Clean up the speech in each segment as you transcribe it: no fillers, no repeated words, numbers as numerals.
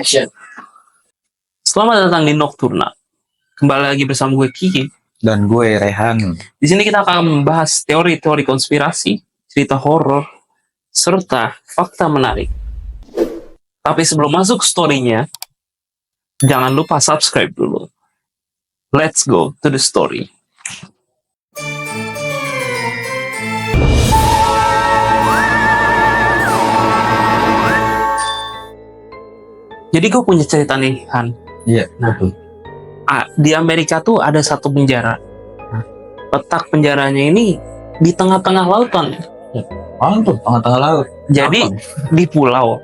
Action. Selamat datang di Nocturna. Kembali lagi bersama gue Kiki. Dan gue Rehan. Di sini kita akan membahas teori-teori konspirasi, cerita horor, serta fakta menarik. Tapi sebelum masuk story-nya, jangan lupa subscribe dulu. Let's go to the story. Jadi gue punya cerita nih, Han. Iya, Nah, betul. Di Amerika tuh ada satu penjara. Letak penjaranya ini di tengah-tengah lautan. Tuh, tengah-tengah laut. Jadi Apa? di pulau,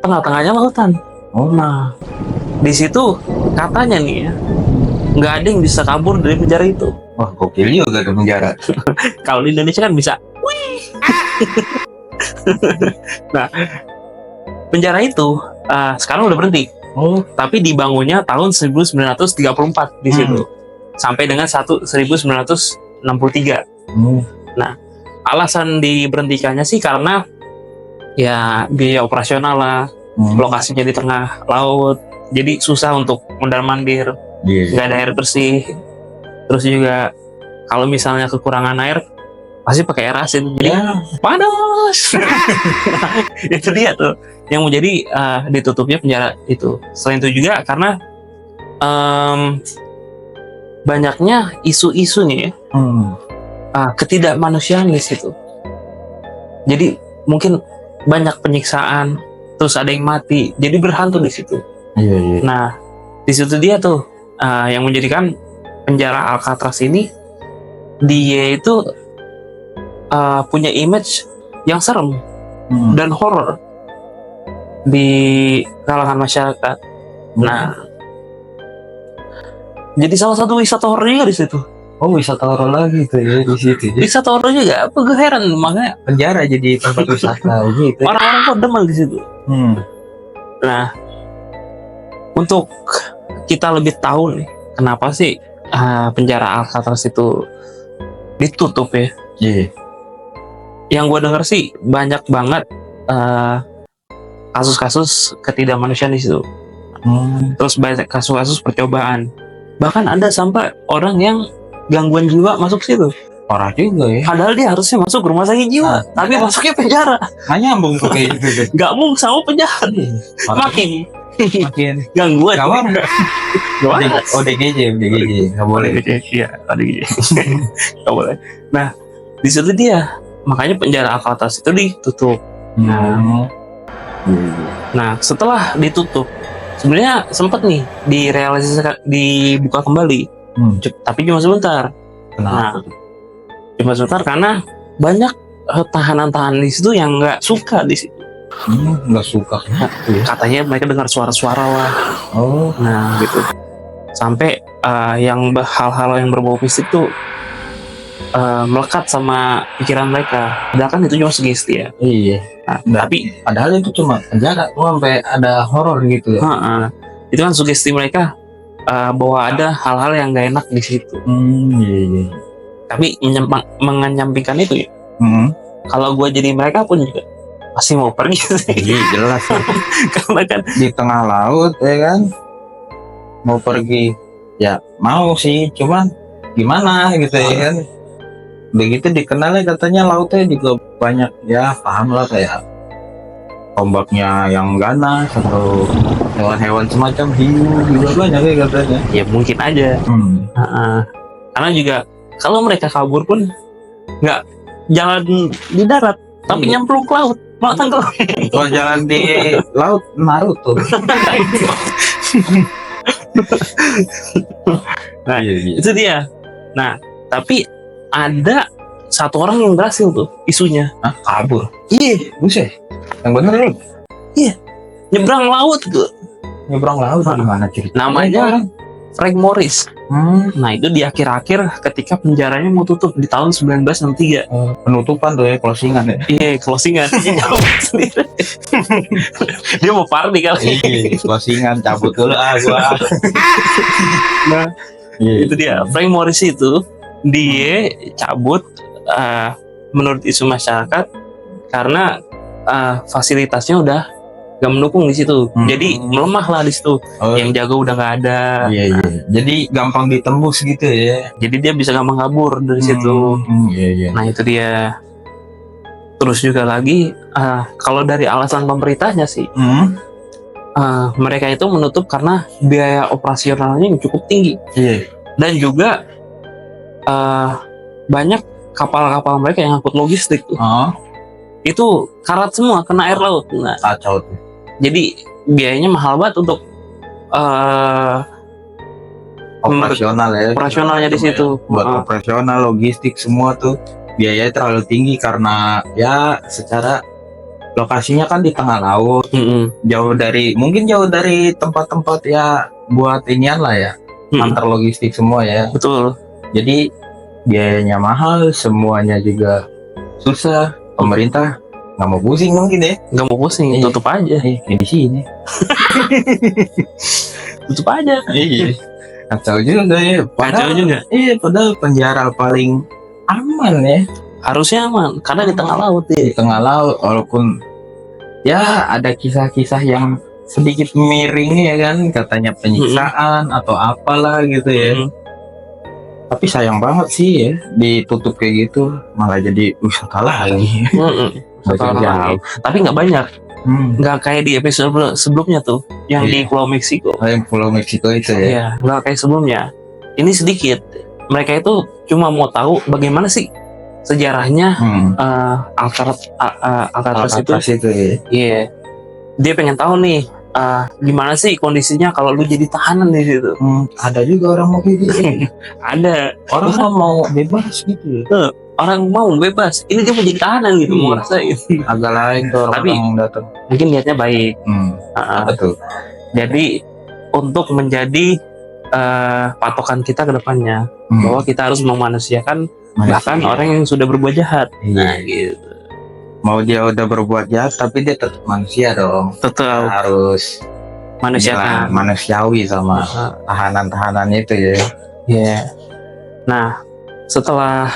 tengah-tengahnya lautan. Oh, Nah, di situ katanya nih ya, nggak ada yang bisa kabur dari penjara itu. wah, gokil juga ke penjara. Kalau di Indonesia kan bisa. Wih. Nah, penjara itu sekarang udah berhenti. Oh, Tapi dibangunnya tahun 1934 di situ. Sampai dengan 1963. Alasan diberhentikannya sih karena ya biaya operasional lah, lokasinya di tengah laut, jadi susah untuk mondar-mandir, Iya. nggak ada air bersih. Terus juga kalau misalnya kekurangan air pasti pakai air asin, jadi Ya, panas. Itu dia tuh yang menjadi ditutupnya penjara itu. Selain itu juga karena banyaknya isu-isu nih ya, ketidakmanusiaan di situ. Jadi mungkin banyak penyiksaan, terus ada yang mati, jadi berhantu di situ. Iya. Nah, di situ dia tuh yang menjadikan penjara Alcatraz ini, dia itu punya image yang serem dan horor di kalangan masyarakat. Nah, jadi salah satu wisata horor juga di situ. Oh, wisata horor lagi tuh ya di situ. Wisata horor juga, apa gue heran makanya Penjara jadi tempat wisata gitu. orang-orang kok demen di situ. Nah, untuk kita lebih tahu nih, kenapa sih penjara Alcatraz itu ditutup ya? Iya. Yang gue denger sih banyak banget kasus-kasus ketidakmanusiaan di situ. Terus banyak kasus-kasus percobaan. Bahkan ada sampai orang yang gangguan jiwa masuk situ. Parah juga ya. Padahal dia harusnya masuk rumah sakit jiwa, tapi masuknya penjara. Nggak nyambung tuh kayak gitu. Gabung sama penjahat. Parah. Makin Makin. gangguan. Kawan. Gimana? ODGJ. Nggak boleh. Iya, ODGJ. Nggak boleh. Nah, di situ dia. Makanya penjara Alcatraz itu ditutup. Nah, setelah ditutup, sebenarnya sempat nih direalisasikan, dibuka kembali. Tapi cuma sebentar. Kenapa? Nah, cuma sebentar karena banyak tahanan-tahanan di situ yang nggak suka di situ. Nggak suka. Katanya mereka dengar suara-suara lah. Oh. Nah, gitu. Sampai hal-hal yang berbau fisik tuh melekat sama pikiran mereka. Padahal kan itu cuma sugesti ya. Iya. Nah, tapi Padahal itu cuma penjara, sampai ada horor gitu ya. itu kan sugesti mereka bahwa ada hal-hal yang gak enak di situ. Iya. Tapi menyampingkan itu ya, kalau gue jadi mereka pun juga pasti mau pergi sih. Iya, jelas ya. Karena kan Di tengah laut ya kan, mau pergi ya mau sih, cuman gimana gitu ya kan. Begitu dikenalnya katanya lautnya juga banyak ya, paham lah, kayak ombaknya yang ganas atau hewan-hewan semacam hiu juga banyak ya katanya. ya mungkin aja. Karena juga kalau mereka kabur pun nggak jalan di darat, tapi Iya. nyemplung ke laut, malah tenggelam. Kalau jalan di laut Naruto. Nah, Iya. itu dia. Nah, tapi ada satu orang yang berhasil tuh isunya. Hah, kabur. Iya, Buset. Yang bener lu. nyebrang laut tuh. Nyebrang laut gimana ceritanya? Namanya Frank Morris. Nah, itu di akhir-akhir ketika penjaranya mau tutup di tahun 1963. Penutupan tuh ya, closingan ya. Iya, closingan. Sendiri. Dia mau party kali. Iya, closingan, cabut dulu gua. Nah, Iya. itu dia. Frank Morris itu dia cabut menurut isu masyarakat karena fasilitasnya udah nggak mendukung di situ. Hmm. Jadi melemah lah di situ. Oh, Yang jaga udah nggak ada. iya. Jadi gampang ditembus gitu ya. Jadi dia bisa gampang kabur dari situ. Iya. Nah itu dia. Terus juga lagi kalau dari alasan pemerintahnya sih, mereka itu menutup karena biaya operasionalnya yang cukup tinggi. Iya. Dan juga banyak kapal-kapal mereka yang angkut logistik tuh. Itu karat semua kena air laut. Nah, Kacau tuh. jadi biayanya mahal banget untuk Operasional ya. operasionalnya di situ. Buat operasional, logistik semua tuh biayanya terlalu tinggi karena ya secara lokasinya kan di tengah laut, jauh dari tempat-tempat ya buat inian lah ya, antar logistik semua ya. Betul. Jadi biayanya mahal, semuanya juga susah. Pemerintah nggak mau pusing mungkin ya. Nggak mau pusing, Iya. tutup aja. Di sini. Tutup aja. Iya. Kacau juga ya. Kacau juga. Iya, padahal penjara paling aman ya. Harusnya aman, karena di tengah laut Di ya. tengah laut, walaupun ya ada kisah-kisah yang sedikit miring ya kan, katanya penyiksaan atau apalah gitu ya. Tapi sayang banget sih ya ditutup kayak gitu, malah jadi wisata lagi. Sekarang lagi. Tapi nggak banyak, nggak kayak di episode sebelumnya tuh, yang di Pulau Meksiko. Yang Pulau Meksiko itu ya. Iya, nggak kayak sebelumnya. Ini sedikit. Mereka itu cuma mau tahu bagaimana sih sejarahnya Alcatraz itu. ya. Iya. Dia pengen tahu nih gimana sih kondisinya kalau lu jadi tahanan di situ. Ada juga orang mau gitu. Ada Orang mau bebas gitu. orang mau bebas. Ini dia mau jadi tahanan gitu, mau ngerasain. Agak lain tuh orang Tapi yang datang. mungkin niatnya baik. Apa tuh? Jadi untuk menjadi patokan kita ke depannya, bahwa kita harus memanusiakan bahkan orang yang sudah berbuat jahat. Nah, gitu. Mau dia udah berbuat jahat tapi dia tetap manusia dong. Tetap Harus manusiakan. manusiawi sama tahanan-tahanan itu ya. Iya. Nah, setelah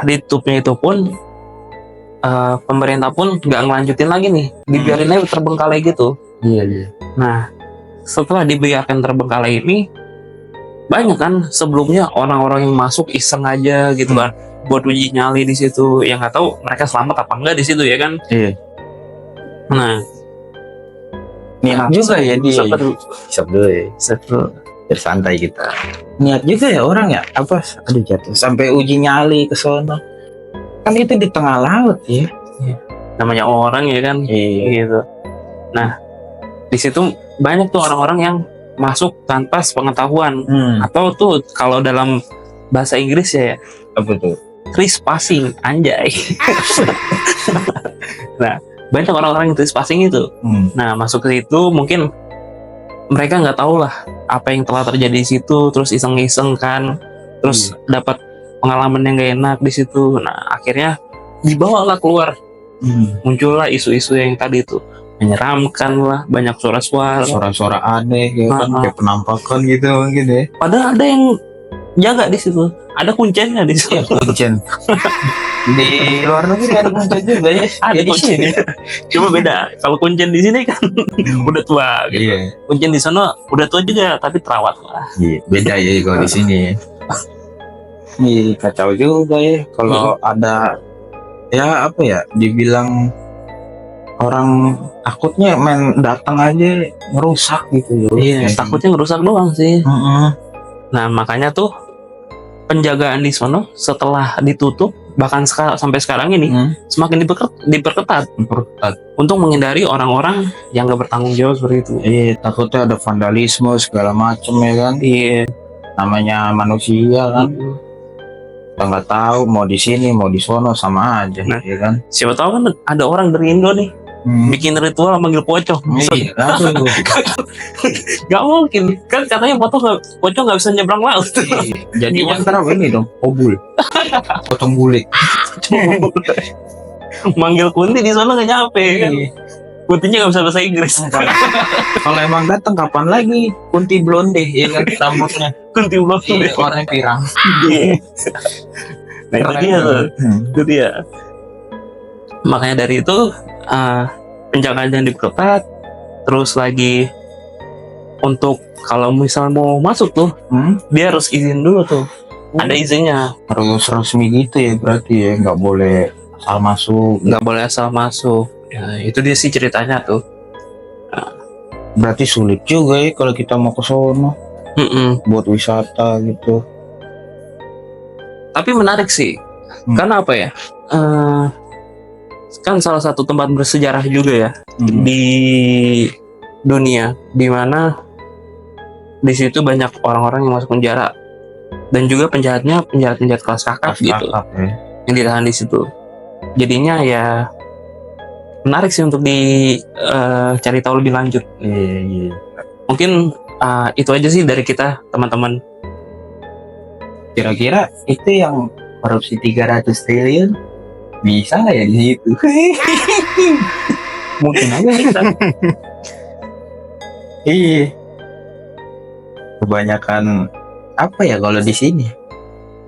ditutupnya itu pun pemerintah pun nggak ngelanjutin lagi nih, dibiarin aja terbengkalai gitu. Iya. Nah, setelah dibiarkan terbengkalai ini, banyak kan sebelumnya orang-orang yang masuk iseng aja gitu kan, buat uji nyali di situ, yang nggak tahu mereka selamat apa enggak di situ ya kan. Iya. Nah, Niat juga ya di seperti biar santai kita. Niat juga ya orang ya, apa? Aduh jatuh sampai uji nyali ke sono. Kan itu di tengah laut ya. namanya orang ya kan, gitu. Nah, di situ banyak tuh orang-orang yang masuk tanpa pengetahuan, atau tuh kalau dalam bahasa Inggris ya, Apa tuh? trespassing, anjay. Nah, banyak orang-orang yang trespassing itu. Nah, masuk ke situ mungkin mereka nggak tahu lah apa yang telah terjadi di situ, terus iseng-iseng kan, terus dapat pengalaman yang gak enak di situ. Nah, akhirnya dibawalah keluar, muncullah isu-isu yang tadi itu menyeramkan lah, banyak Suara-suara aneh ya kan, kayak penampakan gitu mungkin ya. Padahal ada yang jaga di situ, ada kuncinya di situ. Kuncen. Di luar negeri ada kuncen juga ya. Ada di sini. Cuma beda. Kalau kuncen di sini kan udah tua gitu. Iya. Kuncen di sana udah tua juga tapi terawat lah. Iya, beda ya kalau di sini. Iya, kacau juga ya kalau ada ya apa ya, dibilang orang takutnya main datang aja ngerusak gitu. Iya, takutnya ngerusak doang sih. Nah, makanya tuh penjagaan di sana setelah ditutup, bahkan sampai sekarang ini semakin diperketat untuk menghindari orang-orang yang gak bertanggung jawab seperti itu. Iya, takutnya ada vandalisme segala macem ya kan. Iya, Namanya manusia kan. Kita nggak tahu mau di sini mau di sono sama aja, Nah, ya kan. siapa tahu kan ada orang dari Indo nih bikin ritual manggil pocong. Iya, aduh. Gak mungkin kan, katanya pocong nggak bisa nyebrang laut. Jadi antara ini dong, obul, potong bulik. Manggil kunti di sana nggak nyampe kan. Kuntinya nggak bisa bahasa Inggris. Kalau emang datang kapan lagi kunti blonde ya kan, rambutnya Kunti belum. warna pirang. Nah, itu dia tuh. Itu dia. Makanya dari itu penjagaan yang diperketat, terus lagi untuk kalau misalnya mau masuk tuh dia harus izin dulu tuh, ada izinnya, Harus resmi gitu ya berarti ya, nggak boleh asal masuk. nggak boleh asal masuk. Ya, itu dia sih ceritanya tuh. Berarti sulit juga ya kalau kita mau ke sono Mm-mm. buat wisata gitu. Tapi menarik sih, karena apa ya? Kan salah satu tempat bersejarah juga ya di dunia, di mana di situ banyak orang-orang yang masuk penjara dan juga penjahatnya penjahat kelas kakap gitu Kakap, ya. yang ditahan di situ. Jadinya ya menarik sih untuk cari tahu lebih lanjut. Iya. Mungkin itu aja sih dari kita teman-teman. Kira-kira itu yang korupsi 300 triliun bisa nggak ya di situ? Mungkin aja kita. Iya. Kebanyakan apa ya kalau di sini?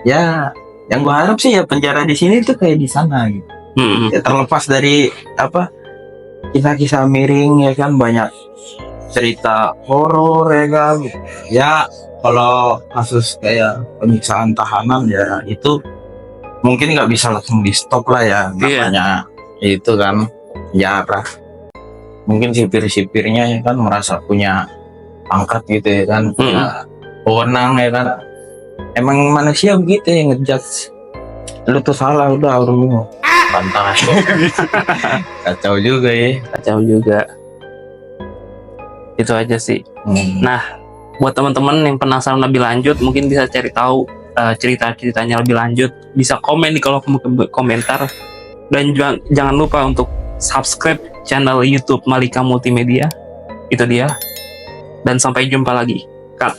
Ya, yang gua harap sih ya penjara di sini tuh kayak di sana gitu. Mm-mm. Ya, terlepas dari apa kisah-kisah miring ya kan, banyak cerita horor ya kan. Ya kalau kasus kayak penyiksaan tahanan ya itu mungkin nggak bisa langsung di stop lah ya, Iya. namanya itu kan penjara. Mungkin sipir-sipirnya ya kan merasa punya pangkat gitu ya kan, punya wewenang ya kan. Emang manusia begitu yang ngejudge. Lu tuh salah, udah lu bantah. Kacau juga ya. Kacau juga. Itu aja sih. Nah, buat teman-teman yang penasaran lebih lanjut, mungkin bisa cari tahu cerita-ceritanya lebih lanjut, bisa komen di kolom komentar, dan jangan lupa untuk subscribe channel YouTube Malika Multimedia. Itu dia, dan sampai jumpa lagi. Cut.